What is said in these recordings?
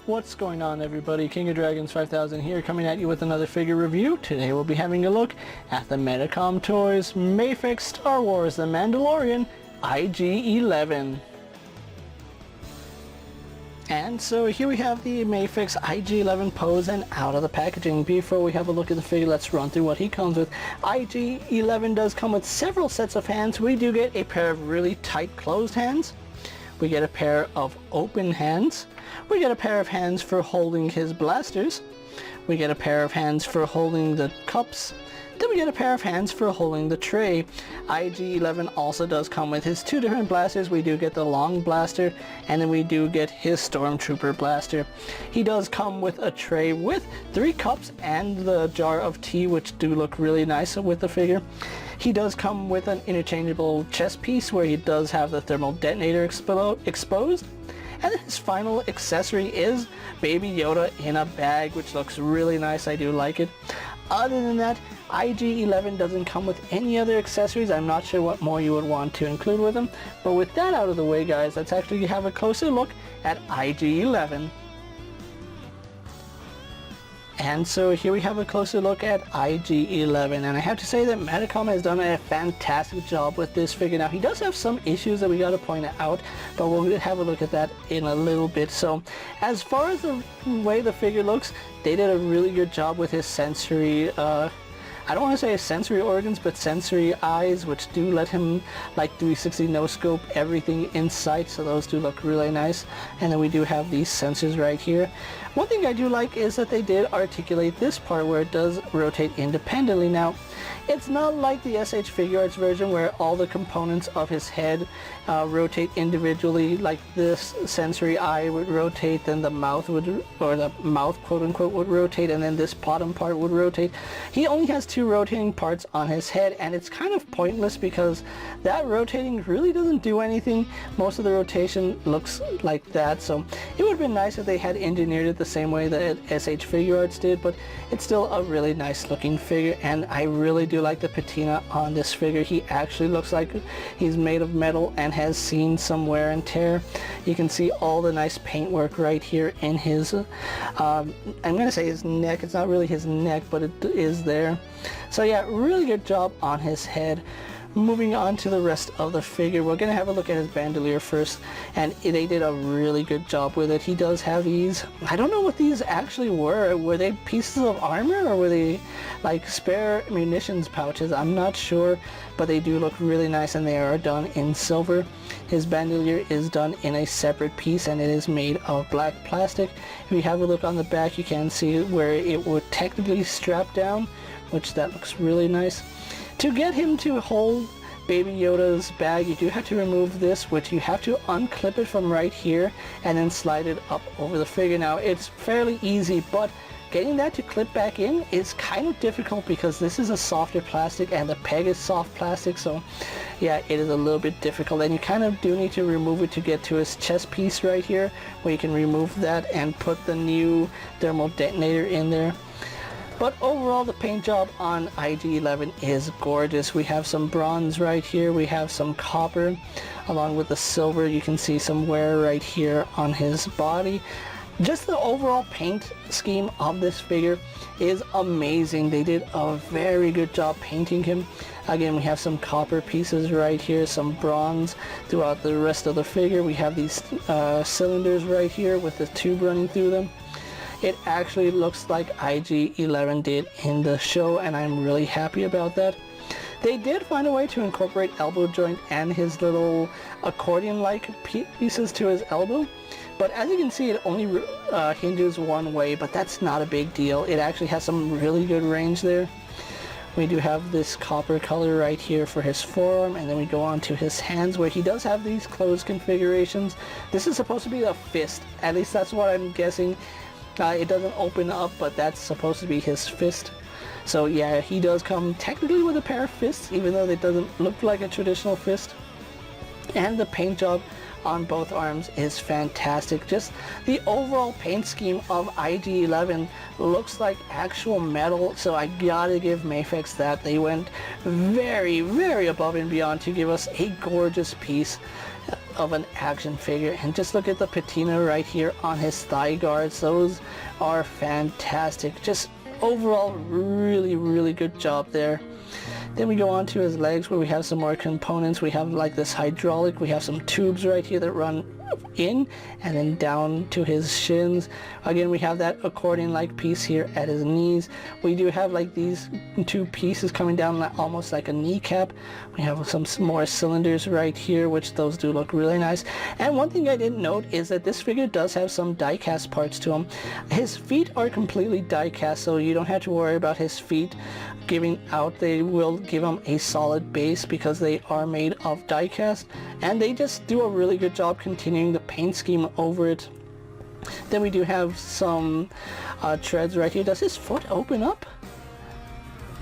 What's going on, everybody? King of Dragons 5000 here, coming at you with another figure review. Today we'll be having a look at the Medicom Toys Mafex Star Wars The Mandalorian IG-11. And so here we have the Mafex IG-11 pose and out of the packaging. Before we have a look at the figure, let's run through what he comes with. IG-11 does come with several sets of hands. We do get a pair of really tight closed hands. We get a pair of open hands. We get a pair of hands for holding his blasters. We get a pair of hands for holding the cups. Then we get a pair of hands for holding the tray. IG-11 also does come with his two different blasters. We do get the long blaster, and then we do get his stormtrooper blaster. He does come with a tray with 3 cups and the jar of tea, which do look really nice with the figure. He does come with an interchangeable chest piece where he does have the thermal detonator exposed. And then his final accessory is Baby Yoda in a bag, which looks really nice. I do like it. Other than that, IG-11 doesn't come with any other accessories. I'm not sure what more you would want to include with him. But with that out of the way, guys, let's actually have a closer look at IG-11. And so here we have a closer look at IG-11, and I have to say that Medicom has done a fantastic job with this figure. Now, he does have some issues that we got to point out, but we'll have a look at that in a little bit. So as far as the way the figure looks, they did a really good job with his sensory I don't want to say sensory organs, but sensory eyes, which do let him like 360 no scope everything in sight, so those do look really nice. And then we do have these sensors right here. One thing I do like is that they did articulate this part where it does rotate independently. Now, it's not like the SH Figure Arts version where all the components of his head rotate individually, like this sensory eye would rotate, then the mouth would, or the mouth quote unquote would rotate, and then this bottom part would rotate. He only has 2 rotating parts on his head, and it's kind of pointless because that rotating really doesn't do anything. Most of the rotation looks like that, so it would have been nice if they had engineered it the same way that SH Figure Arts did, but it's still a really nice looking figure, and I really do like the patina on this figure. He actually looks like he's made of metal and has seen some wear and tear. You can see all the nice paintwork right here in his I'm gonna say his neck. It's not really his neck, but it is there. So yeah, really good job on his head. Moving on to the rest of the figure, we're going to have a look at his bandolier first, and they did a really good job with it. He does have these, I don't know what these actually were. Were they pieces of armor, or were they like spare munitions pouches? I'm not sure, but they do look really nice, and they are done in silver. His bandolier is done in a separate piece, and it is made of black plastic. If you have a look on the back, you can see where it would technically strap down, which that looks really nice. To get him to hold Baby Yoda's bag, you do have to remove this, which you have to unclip it from right here and then slide it up over the figure. Now, it's fairly easy, but getting that to clip back in is kind of difficult because this is a softer plastic and the peg is soft plastic, so yeah, it is a little bit difficult, and you kind of do need to remove it to get to his chest piece right here, where you can remove that and put the new thermal detonator in there. But overall, the paint job on IG-11 is gorgeous. We have some bronze right here, we have some copper, along with the silver. You can see some wear right here on his body. Just the overall paint scheme of this figure is amazing. They did a very good job painting him. Again, we have some copper pieces right here, some bronze throughout the rest of the figure. We have these cylinders right here with the tube running through them. It actually looks like IG-11 did in the show, and I'm really happy about that. They did find a way to incorporate elbow joint and his little accordion-like pieces to his elbow, but as you can see, it only hinges one way, but that's not a big deal. It actually has some really good range there. We do have this copper color right here for his forearm, and then we go on to his hands, where he does have these closed configurations. This is supposed to be a fist, at least that's what I'm guessing. It doesn't open up, but that's supposed to be his fist. So yeah, he does come technically with a pair of fists, even though it doesn't look like a traditional fist. And the paint job on both arms is fantastic. Just the overall paint scheme of IG-11 looks like actual metal, so I gotta give Mafex that. They went very, very above and beyond to give us a gorgeous piece. of an action figure. And just look at the patina right here on his thigh guards. Those are fantastic. Just overall really good job there. Then we go on to his legs, where we have some more components. We have like this hydraulic, we have some tubes right here that run in and then down to his shins. Again, we have that accordion like piece here at his knees. We do have like these two pieces coming down almost like a kneecap. We have some more cylinders right here, which those do look really nice. And one thing I didn't note is that this figure does have some die-cast parts to him. His feet are completely die-cast, so you don't have to worry about his feet giving out. They will give him a solid base because they are made of die-cast, and they just do a really good job continuing the paint scheme over it. Then we do have some treads right here. Does his foot open up?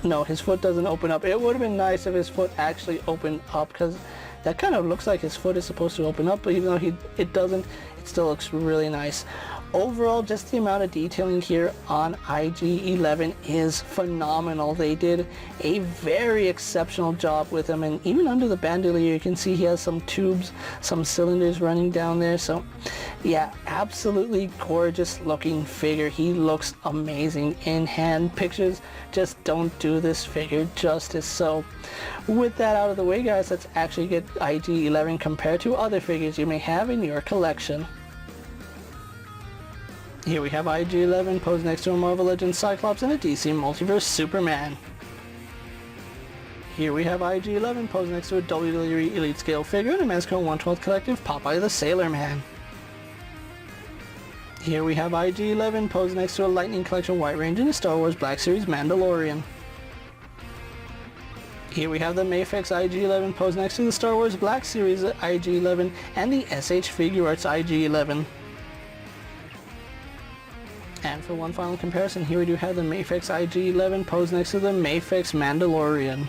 No, his foot doesn't open up. It would have been nice if his foot actually opened up, because that kind of looks like his foot is supposed to open up, but even though it doesn't, it still looks really nice. Overall, just the amount of detailing here on IG-11 is phenomenal. They did a very exceptional job with him, and even under the bandolier you can see he has some tubes, some cylinders running down there. So yeah, absolutely gorgeous looking figure. He looks amazing in hand. Pictures just don't do this figure justice. So with that out of the way, guys, let's actually get IG-11 compared to other figures you may have in your collection. Here we have IG-11 posed next to a Marvel Legends Cyclops and a DC Multiverse Superman. Here we have IG-11 posed next to a WWE Elite Scale figure and a Mezco 1/12 Collective Popeye the Sailor Man. Here we have IG-11 posed next to a Lightning Collection White Range and a Star Wars Black Series Mandalorian. Here we have the Mafex IG-11 posed next to the Star Wars Black Series IG-11 and the SH Figure Arts IG-11. And for one final comparison, here we do have the Mafex IG-11 posed next to the Mafex Mandalorian.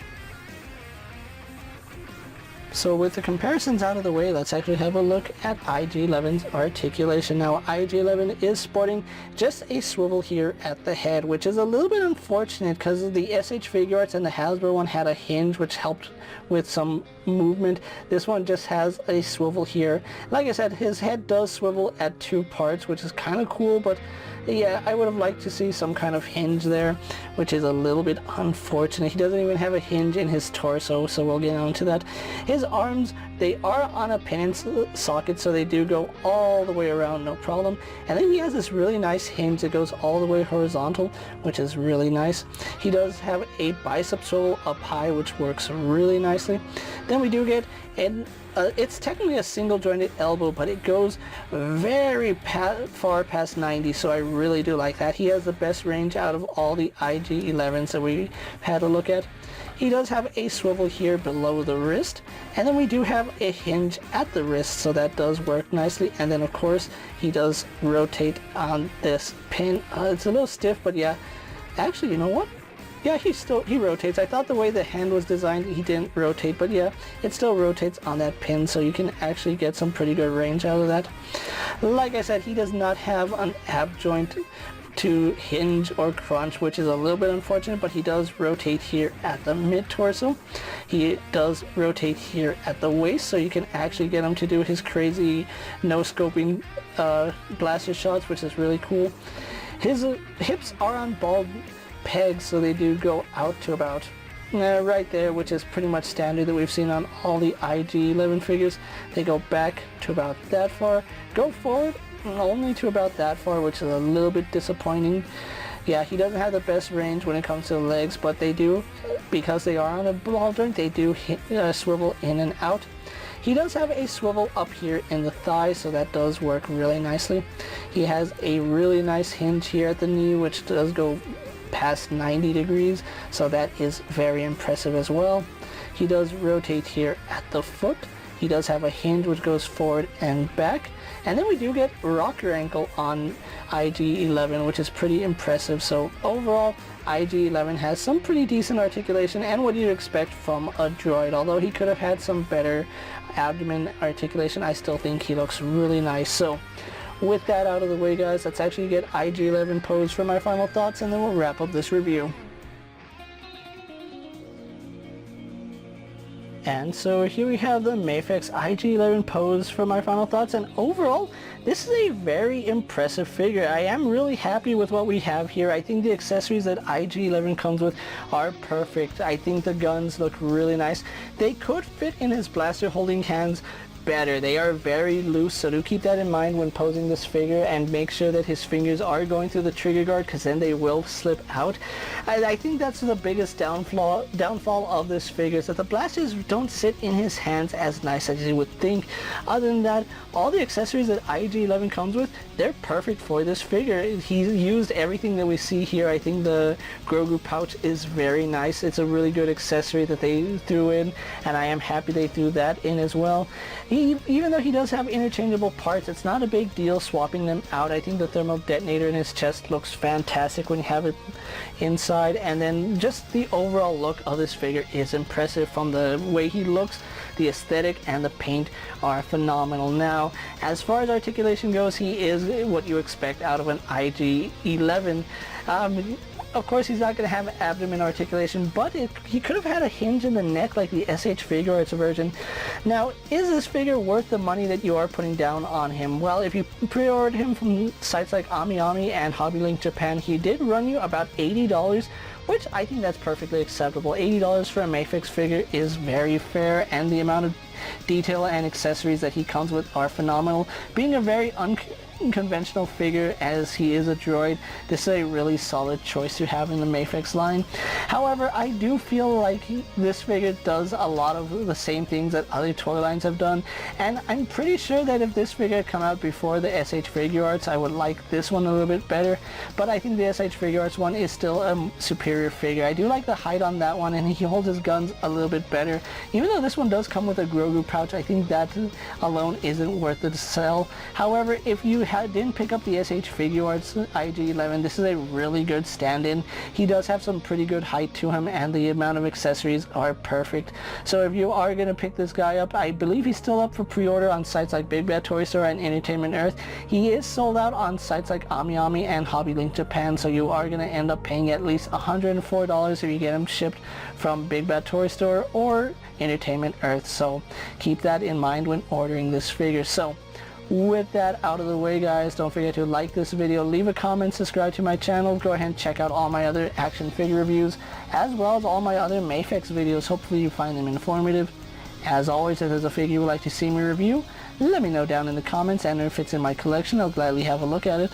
So with the comparisons out of the way, let's actually have a look at IG-11's articulation. Now, IG-11 is sporting just a swivel here at the head, which is a little bit unfortunate because the SH Figure Arts and the Hasbro one had a hinge which helped with some movement. This one just has a swivel here. Like I said, his head does swivel at two parts, which is kind of cool, but yeah, I would have liked to see some kind of hinge there, which is a little bit unfortunate. He doesn't even have a hinge in his torso, so we'll get on to that. His arms, they are on a pin socket, so they do go all the way around, no problem. And then he has this really nice hinge that goes all the way horizontal, which is really nice. He does have a bicep swivel up high, which works really nicely. Then we do get it's technically a single jointed elbow, but it goes very far past 90, so I really do like that. He has the best range out of all the IG-11s that we had a look at. He does have a swivel here below the wrist, and then we do have a hinge at the wrist, so that does work nicely. And then of course he does rotate on this pin. It's a little stiff, but yeah, actually, you know what? Yeah, he rotates. I thought the way the hand was designed, he didn't rotate, but yeah, it still rotates on that pin, so you can actually get some pretty good range out of that. Like I said, he does not have an ab joint to hinge or crunch, which is a little bit unfortunate, but he does rotate here at the mid-torso. He does rotate here at the waist, so you can actually get him to do his crazy no-scoping blaster shots, which is really cool. His hips are on ball pegs, so they do go out to about right there, which is pretty much standard that we've seen on all the IG-11 figures. They go back to about that far, go forward only to about that far, which is a little bit disappointing. Yeah, he doesn't have the best range when it comes to the legs, but they do, because they are on a ball joint, they do swivel in and out. He does have a swivel up here in the thigh, so that does work really nicely. He has a really nice hinge here at the knee, which does go past 90 degrees, so that is very impressive as well. He does rotate here at the foot. He does have a hinge which goes forward and back, and then we do get rocker ankle on IG-11, which is pretty impressive. So overall, IG-11 has some pretty decent articulation and what you'd expect from a droid. Although he could have had some better abdomen articulation, I still think he looks really nice. So with that out of the way, guys, let's actually get IG-11 posed for my final thoughts, and then we'll wrap up this review. And so here we have the Mafex IG-11 pose for my final thoughts, and overall this is a very impressive figure. I am really happy with what we have here. I think the accessories that IG-11 comes with are perfect. I think the guns look really nice. They could fit in his blaster holding hands better. They are very loose, so do keep that in mind when posing this figure, and make sure that his fingers are going through the trigger guard, because then they will slip out. I think that's the biggest downfall of this figure, is that the blasters don't sit in his hands as nice as you would think. Other than that, all the accessories that IG-11 comes with, they're perfect for this figure. He's used everything that we see here. I think the Grogu pouch is very nice. It's a really good accessory that they threw in, and I am happy they threw that in as well. Even though he does have interchangeable parts, it's not a big deal swapping them out. I think the thermal detonator in his chest looks fantastic when you have it inside, and then just the overall look of this figure is impressive. From the way he looks, the aesthetic and the paint are phenomenal. Now, as far as articulation goes, he is what you expect out of an IG-11. Of course, he's not going to have abdomen articulation, but he could have had a hinge in the neck like the SH Figure Arts version. Now, is this figure worth the money that you are putting down on him? Well, if you pre-ordered him from sites like AmiAmi and Hobby Link Japan, he did run you about $80, which I think that's perfectly acceptable. $80 for a Mafex figure is very fair, and the amount of detail and accessories that he comes with are phenomenal. Being a very unconventional figure as he is a droid, this is a really solid choice to have in the Mafex line. However, I do feel like this figure does a lot of the same things that other toy lines have done, and I'm pretty sure that if this figure had come out before the SH Figure Arts, I would like this one a little bit better, but I think the SH Figure Arts one is still a superior figure. I do like the height on that one, and he holds his guns a little bit better. Even though this one does come with a Grogu pouch, I think that alone isn't worth the sell. However, if you didn't pick up the SH Figure Arts IG-11, this is a really good stand-in. He does have some pretty good height to him, and the amount of accessories are perfect. So if you are going to pick this guy up, I believe he's still up for pre-order on sites like Big Bad Toy Store and Entertainment Earth. He is sold out on sites like AmiAmi and Hobby Link Japan, so you are going to end up paying at least $104 if you get him shipped from Big Bad Toy Store or Entertainment Earth. So keep that in mind when ordering this figure. So with that out of the way, guys, don't forget to like this video, leave a comment, subscribe to my channel, go ahead and check out all my other action figure reviews, as well as all my other Mafex videos. Hopefully you find them informative. As always, if there's a figure you would like to see me review, let me know down in the comments, and if it's in my collection, I'll gladly have a look at it.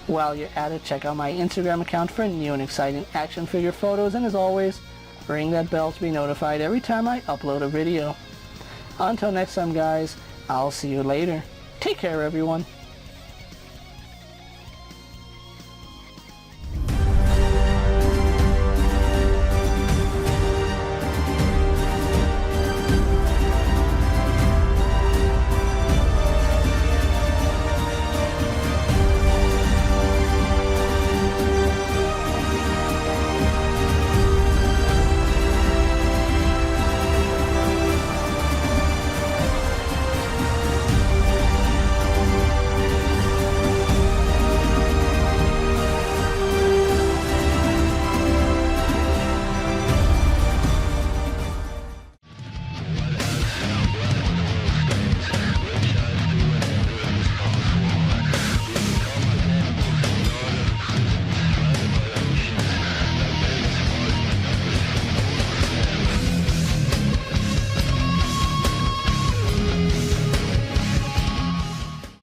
While you're at it, check out my Instagram account for new and exciting action figure photos, and as always, ring that bell to be notified every time I upload a video. Until next time, guys, I'll see you later. Take care, everyone.